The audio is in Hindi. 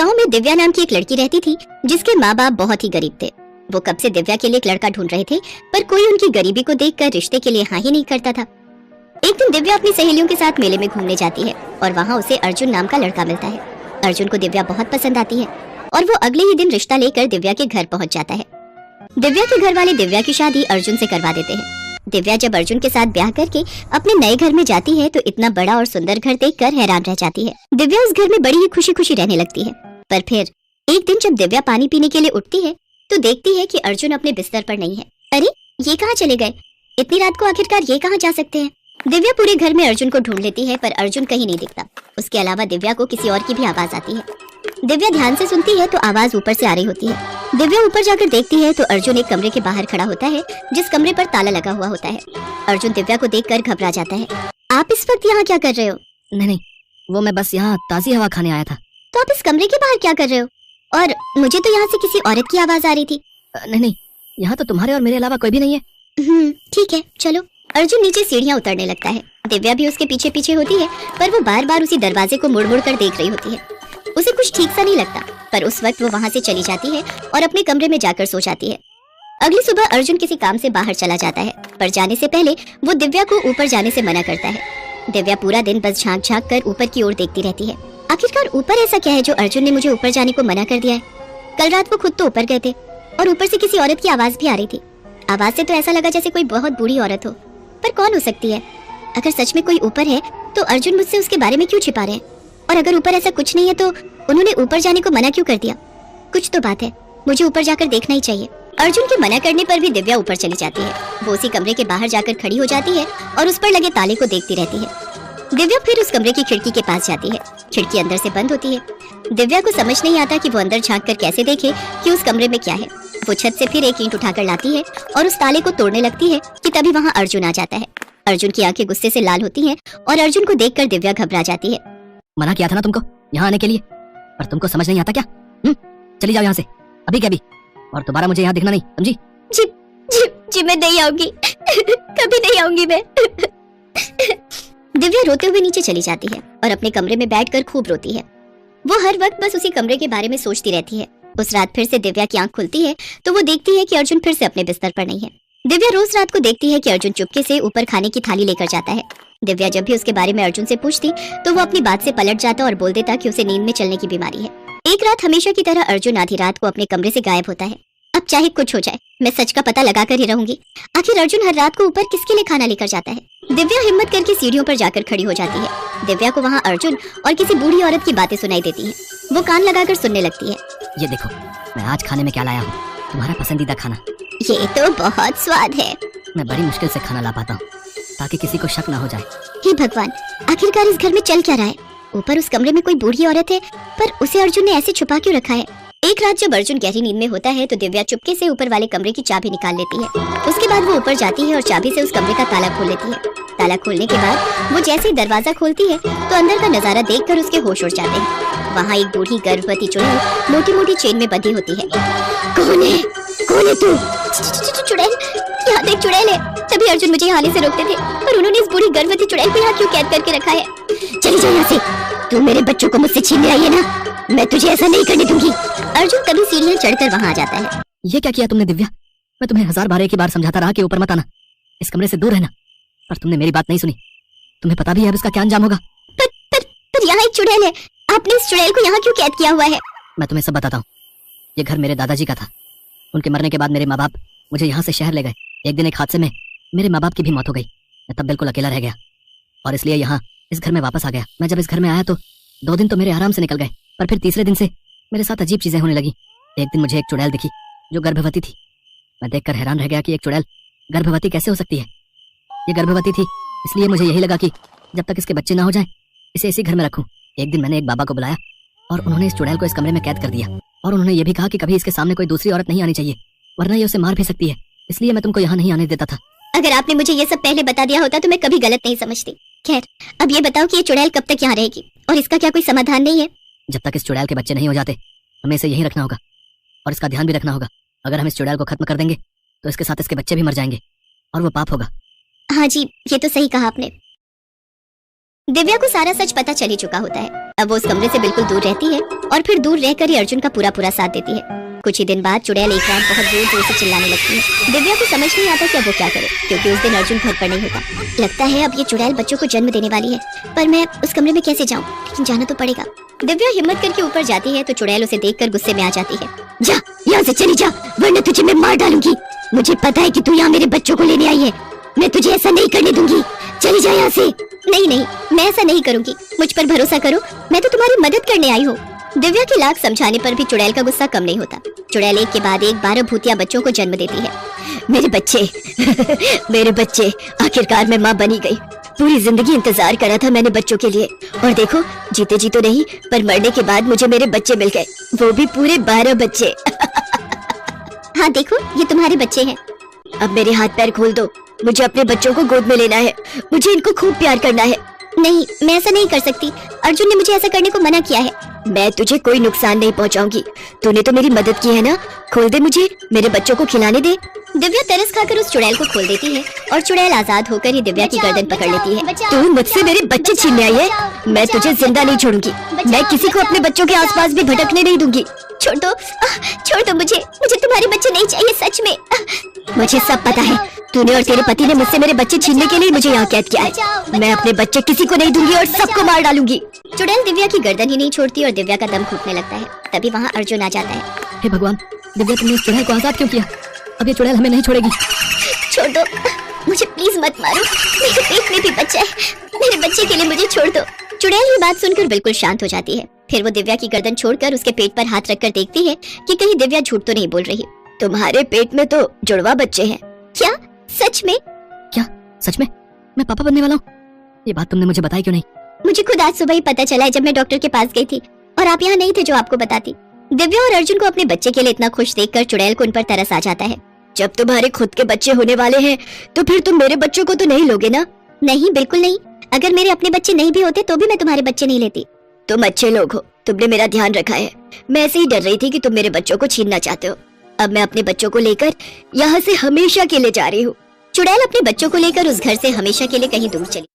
गांव में दिव्या नाम की एक लड़की रहती थी जिसके माँ बाप बहुत ही गरीब थे। वो कब से दिव्या के लिए एक लड़का ढूंढ रहे थे, पर कोई उनकी गरीबी को देखकर रिश्ते के लिए हाँ ही नहीं करता था। एक दिन दिव्या अपनी सहेलियों के साथ मेले में घूमने जाती है और वहाँ उसे अर्जुन नाम का लड़का मिलता है। अर्जुन को दिव्या बहुत पसंद आती है और वो अगले ही दिन रिश्ता लेकर दिव्या के घर पहुँच जाता है। दिव्या के घर वाले दिव्या की शादी अर्जुन से करवा देते हैं। दिव्या जब अर्जुन के साथ ब्याह करके अपने नए घर में जाती है तो इतना बड़ा और सुंदर घर देखकर हैरान रह जाती है। दिव्या उस घर में बड़ी ही खुशी खुशी रहने लगती है। पर फिर एक दिन जब दिव्या पानी पीने के लिए उठती है तो देखती है कि अर्जुन अपने बिस्तर पर नहीं है। अरे ये कहाँ चले गए? इतनी रात को आखिरकार ये कहाँ जा सकते हैं? दिव्या पूरे घर में अर्जुन को ढूंढ लेती है पर अर्जुन कहीं नहीं दिखता। उसके अलावा दिव्या को किसी और की भी आवाज आती है। दिव्या ध्यान से सुनती है तो आवाज ऊपर से आ रही होती है। दिव्या ऊपर जाकर देखती है तो अर्जुन एक कमरे के बाहर खड़ा होता है जिस कमरे पर ताला लगा हुआ होता है। अर्जुन दिव्या को देखकर घबरा जाता है। आप इस वक्त यहाँ क्या कर रहे हो? नहीं, वो मैं बस यहाँ ताज़ी हवा खाने आया था। तो आप इस कमरे के बाहर क्या कर रहे हो? और मुझे तो यहाँ से किसी औरत की आवाज आ रही थी। नहीं, यहाँ तो तुम्हारे और मेरे अलावा कोई भी नहीं है। ठीक है, चलो। अर्जुन नीचे सीढ़ियाँ उतरने लगता है। दिव्या भी उसके पीछे पीछे होती है पर वो बार बार उसी दरवाजे को मुड़ मुड़ कर देख रही होती है। उसे कुछ ठीक सा नहीं लगता, पर उस वक्त वो वहाँ से चली जाती है और अपने कमरे में जाकर सो जाती है। अगली सुबह अर्जुन किसी काम से बाहर चला जाता है, पर जाने से पहले वो दिव्या को ऊपर जाने से मना करता है। दिव्या पूरा दिन बस झांक झांक कर ऊपर की ओर देखती रहती है। आखिरकार ऊपर ऐसा क्या है जो अर्जुन ने मुझे ऊपर जाने को मना कर दिया है? कल रात वो खुद तो ऊपर गए थे और ऊपर से किसी औरत की आवाज भी आ रही थी। आवाज से तो ऐसा लगा जैसे कोई बहुत बूढ़ी औरत हो, पर कौन हो सकती है? अगर सच में कोई ऊपर है तो अर्जुन मुझसे उसके बारे में क्यों छिपा रहे हैं? और अगर ऊपर ऐसा कुछ नहीं है तो उन्होंने ऊपर जाने को मना क्यों कर दिया? कुछ तो बात है, मुझे ऊपर जाकर देखना ही चाहिए। अर्जुन के मना करने पर भी दिव्या ऊपर चली जाती है। वो उसी कमरे के बाहर जाकर खड़ी हो जाती है और उस पर लगे ताले को देखती रहती है। दिव्या फिर उस कमरे की खिड़की के पास जाती है। खिड़की अंदर से बंद होती है। दिव्या को समझ नहीं आता कि वो अंदर झांक कर कैसे देखे कि उस कमरे में क्या है। वो छत से फिर एक ईंट उठाकर लाती है और उस ताले को तोड़ने लगती है कि तभी वहाँ अर्जुन आ जाता है। अर्जुन की आंखें गुस्से से लाल होती हैं और अर्जुन को देखकर दिव्या घबरा जाती है। मना किया था ना तुमको यहाँ आने के लिए, पर तुमको समझ नहीं आता क्या? चली जाओ यहाँ से अभी के अभी, और दोबारा मुझे यहाँ दिखना नहीं, समझी? जी जी जी, मैं नहीं आऊंगी। कभी नहीं आऊंगी मैं। दिव्या रोते हुए नीचे चली जाती है और अपने कमरे में बैठकर खूब रोती है। वो हर वक्त बस उसी कमरे के बारे में सोचती रहती है। उस रात फिर से दिव्या की आंख खुलती है तो वो देखती है कि अर्जुन फिर से अपने बिस्तर पर नहीं है। दिव्या रोज रात को देखती है कि अर्जुन चुपके से ऊपर खाने की थाली लेकर जाता है। दिव्या जब भी उसके बारे में अर्जुन से पूछती तो वो अपनी बात से पलट जाता और बोल देता कि उसे नींद में चलने की बीमारी है। एक रात हमेशा की तरह अर्जुन आधी रात को अपने कमरे से गायब होता है। अब चाहे कुछ हो जाए, मैं सच का पता लगा कर ही रहूंगी। आखिर अर्जुन हर रात को ऊपर किसके लिए खाना लेकर जाता है? दिव्या हिम्मत करके सीढ़ियों पर जाकर खड़ी हो जाती है। दिव्या को वहाँ अर्जुन और किसी बूढ़ी औरत की बातें सुनाई देती हैं। वो कान लगाकर सुनने लगती है। ये देखो, मैं आज खाने में क्या लाया हूँ, तुम्हारा पसंदीदा खाना। ये तो बहुत स्वाद है। मैं बड़ी मुश्किल से खाना ला पाता हूँ ताकि किसी को शक ना हो जाए। हे भगवान, आखिरकार इस घर में चल क्या रहा है? ऊपर उस कमरे में कोई बूढ़ी औरत है, पर उसे अर्जुन ने ऐसे छुपा क्यों रखा है? एक रात जब अर्जुन गहरी नींद में होता है तो दिव्या चुपके से ऊपर वाले कमरे की चाबी निकाल लेती है। उसके बाद वो ऊपर जाती है और चाबी से उस कमरे का ताला खोल लेती है। ताला खोलने के बाद वो जैसे ही दरवाजा खोलती है तो अंदर का नजारा देखकर उसके होश उड़ जाते हैं। वहाँ एक बूढ़ी गर्भवती चुड़ैल मोटी मोटी चेन में बंधी होती है। कौन है? कौन है तू? चुड़ैल, यहाँ देख चुड़ैल है। तभी अर्जुन मुझे यहाँ आने से रोकते थे, पर उन्होंने इस बूढ़ी गर्भवती चुड़ैल को यहाँ क्यों कैद करके रखा है? चली जा यहाँ से। तू मेरे बच्चों को मुझसे छीन आई है ना, मैं तुझे ऐसा नहीं करने दूंगी। अर्जुन तभी सीढ़ियाँ चढ़कर वहाँ आ जाता है। ये क्या किया तुमने दिव्या? मैं तुम्हें 1000 बार एक ही बार समझाता रहा कि ऊपर मत आना, इस कमरे से दूर रहना, पर तुमने मेरी बात नहीं सुनी। तुम्हें पता भी है अब इसका क्या अंजाम होगा। पर यहाँ एक चुड़ैल है, आपने इस चुड़ैल को यहाँ क्यों कैद किया हुआ है? मैं तुम्हें सब बताता हूँ। ये घर मेरे दादाजी का था। उनके मरने के बाद मेरे माँ बाप मुझे यहाँ से शहर ले गए। एक दिन एक हादसे में मेरे माँ बाप की भी मौत हो गई। मैं तब बिल्कुल अकेला रह गया और इसलिए यहाँ इस घर में वापस आ गया। मैं जब इस घर में आया तो 2 दिन तो मेरे आराम से निकल गए, पर फिर तीसरे दिन से मेरे साथ अजीब चीजें होने लगी। एक दिन मुझे एक चुड़ैल दिखी जो गर्भवती थी। मैं देखकर हैरान रह गया कि एक चुड़ैल गर्भवती कैसे हो सकती है। ये गर्भवती थी, इसलिए मुझे यही लगा कि जब तक इसके बच्चे ना हो जाएं, इसे इसी घर में रखूं। एक दिन मैंने एक बाबा को बुलाया और उन्होंने इस चुड़ैल को इस कमरे में कैद कर दिया, और उन्होंने ये भी कहा कि कभी इसके सामने कोई दूसरी औरत नहीं आनी चाहिए, वरना ये उसे मार भी सकती है। इसलिए मैं तुमको यहाँ नहीं आने देता था। अगर आपने मुझे ये सब पहले बता दिया होता तो मैं कभी गलत नहीं समझती। खैर, अब ये बताओ कि ये चुड़ैल कब तक यहाँ रहेगी और इसका क्या कोई समाधान नहीं है? जब तक इस चुड़ैल के बच्चे नहीं हो जाते हमें इसे यहीं रखना होगा और इसका ध्यान भी रखना होगा। अगर हम इस चुड़ैल को खत्म कर देंगे तो इसके साथ इसके बच्चे भी मर जाएंगे और वो पाप होगा। हाँ जी, ये तो सही कहा आपने। दिव्या को सारा सच पता चल ही चुका होता है। अब वो उस कमरे से बिल्कुल दूर रहती है और फिर दूर रहकर ही अर्जुन का पूरा पूरा साथ देती है। कुछ ही दिन बाद चुड़ैल एक रात बहुत जोर जोर से चिल्लाने लगती है। दिव्या को समझ नहीं आता कि अब वो क्या करे, क्योंकि उस दिन अर्जुन घर पर नहीं होता। लगता है अब ये चुड़ैल बच्चों को जन्म देने वाली है, पर मैं उस कमरे में कैसे जाऊँ, लेकिन जाना तो पड़ेगा। दिव्या हिम्मत करके ऊपर जाती है तो चुड़ैल उसे देखकर गुस्से में आ जाती है। जा यहाँ से चली जा, वरना तुझे मैं मार डालूंगी। मुझे पता है कि तू यहाँ मेरे बच्चों को लेने आई है, मैं तुझे ऐसा नहीं करने दूंगी। चली जा यहाँ से। नहीं नहीं, मैं ऐसा नहीं करूंगी, मुझ पर भरोसा करो, मैं तो तुम्हारी मदद करने आई हूँ। दिव्या की लाख समझाने पर भी चुड़ैल का गुस्सा कम नहीं होता। चुड़ैल एक के बाद एक 12 भूतिया बच्चों को जन्म देती है। मेरे बच्चे मेरे बच्चे, आखिरकार मैं माँ बनी गई। पूरी जिंदगी इंतजार करा था मैंने बच्चों के लिए, और देखो जीते जी तो नहीं, पर मरने के बाद मुझे मेरे बच्चे मिल गए, वो भी पूरे 12 बच्चे। हाँ देखो, ये तुम्हारे बच्चे हैं। अब मेरे हाथ पैर खोल दो, मुझे अपने बच्चों को गोद में लेना है, मुझे इनको खूब प्यार करना है। नहीं, मैं ऐसा नहीं कर सकती, अर्जुन ने मुझे ऐसा करने को मना किया है। मैं तुझे कोई नुकसान नहीं पहुंचाऊंगी, तूने तो मेरी मदद की है ना। खोल दे मुझे, मेरे बच्चों को खिलाने दे। दिव्या तरस खाकर उस चुड़ैल को खोल देती है और चुड़ैल आजाद होकर ही दिव्या की गर्दन पकड़ लेती है। तू मुझसे मेरे बच्चे छीनने आई है, मैं तुझे जिंदा नहीं छोड़ूंगी, मैं किसी को अपने बच्चों के आसपास भी भटकने नहीं दूंगी। छोड़ दो मुझे तुम्हारे बच्चे नहीं चाहिए, सच में। मुझे सब पता है, तूने और तेरे पति ने मुझसे मेरे बच्चे छीनने के लिए मुझे यहाँ कैद किया है। मैं अपने बच्चे किसी को नहीं दूंगी और सबको मार डालूंगी। चुड़ैल दिव्या की गर्दन ही नहीं छोड़ती और दिव्या का दम घुटने लगता है। तभी वहाँ अर्जुन आ जाता है। हे भगवान, दिव्या तुमने इस चुड़ैल को आजाद क्यों किया? अब ये चुड़ैल हमें नहीं छोड़ेगी। छोड़ दो मुझे, प्लीज मत मारो, मेरे पेट में भी बच्चा है, मेरे बच्चे के लिए मुझे छोड़ दो। चुड़ैल ये बात सुनकर बिल्कुल शांत हो जाती है। फिर वो दिव्या की गर्दन छोड़कर उसके पेट पर हाथ रखकर देखती है कि कहीं दिव्या झूठ तो नहीं बोल रही। तुम्हारे पेट में तो जुड़वा बच्चे हैं। क्या? सच में? क्या सच में? मैं पापा बनने वाला हूँ? ये बात तुमने मुझे बताई क्यों नहीं? मुझे खुद आज सुबह ही पता चला है, जब मैं डॉक्टर के पास गई थी और आप यहाँ नहीं थे जो आपको बताती। दिव्या और अर्जुन को अपने बच्चे के लिए इतना खुश देखकर चुड़ैल को उन पर तरस आ जाता है। जब तुम्हारे खुद के बच्चे होने वाले हैं तो फिर तुम मेरे बच्चों को तो नहीं लोगे ना? नहीं, बिल्कुल नहीं। अगर मेरे अपने बच्चे नहीं भी होते तो भी मैं तुम्हारे बच्चे नहीं लेती। तुम अच्छे लोग हो, तुमने मेरा ध्यान रखा है। मैं ऐसे ही डर रही थी कि तुम मेरे बच्चों को छीनना चाहते हो। अब मैं अपने बच्चों को लेकर यहाँ से हमेशा के लिए जा रही हूँ। चुड़ैल अपने बच्चों को लेकर उस घर से हमेशा के लिए कहीं दूर चली।